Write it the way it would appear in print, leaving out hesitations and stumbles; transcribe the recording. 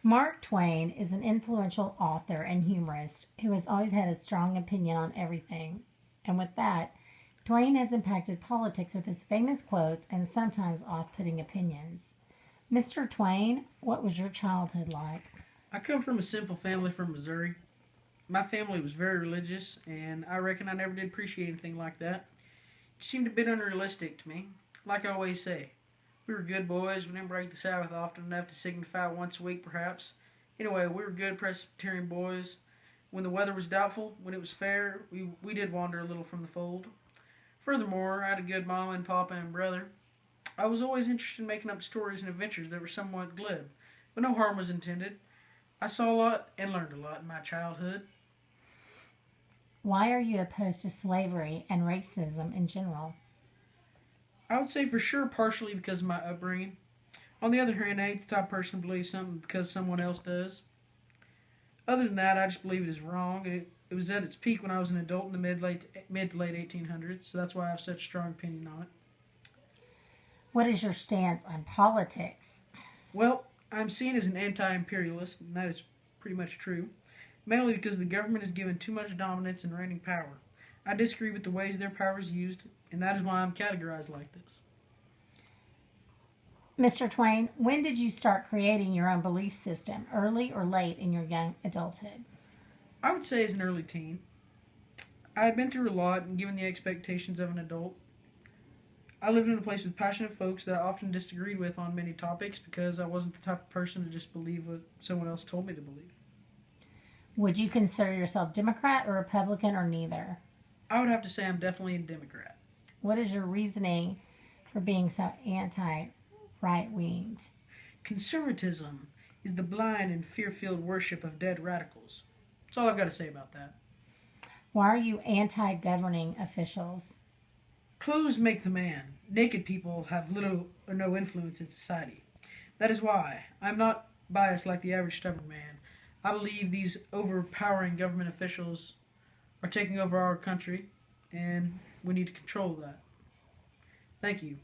Mark Twain is an influential author and humorist who has always had a strong opinion on everything. And with that, Twain has impacted politics with his famous quotes and sometimes off putting opinions. Mr. Twain, what was your childhood like? I come from a simple family from Missouri. My family was very religious, and I reckon I never did appreciate anything like that. It seemed a bit unrealistic to me. Like I always say, we were good boys. We didn't break the Sabbath often enough to signify once a week, perhaps. Anyway, we were good Presbyterian boys. When the weather was doubtful, when it was fair, we did wander a little from the fold. Furthermore, I had a good mama and papa and brother. I was always interested in making up stories and adventures that were somewhat glib, but no harm was intended. I saw a lot and learned a lot in my childhood. Why are you opposed to slavery and racism in general? I would say for sure partially because of my upbringing. On the other hand, I ain't the type of person to believe something because someone else does. Other than that, I just believe it is wrong. It was at its peak when I was an adult in the mid to late 1800s, so that's why I have such a strong opinion on it. What is your stance on politics? Well, I'm seen as an anti-imperialist, and that is pretty much true, mainly because the government is given too much dominance and reigning power. I disagree with the ways their power is used, and that is why I'm categorized like this. Mr. Twain, when did you start creating your own belief system, early or late in your young adulthood? I would say as an early teen, I had been through a lot and given the expectations of an adult. I lived in a place with passionate folks that I often disagreed with on many topics because I wasn't the type of person to just believe what someone else told me to believe. Would you consider yourself Democrat or Republican or neither? I would have to say I'm definitely a Democrat. What is your reasoning for being so anti right winged? Conservatism is the blind and fear filled worship of dead radicals. That's all I've got to say about that. Why are you anti governing officials? Clothes make the man. Naked people have little or no influence in society. That is why I'm not biased like the average stubborn man. I believe these overpowering government officials are taking over our country, and we need to control that. Thank you.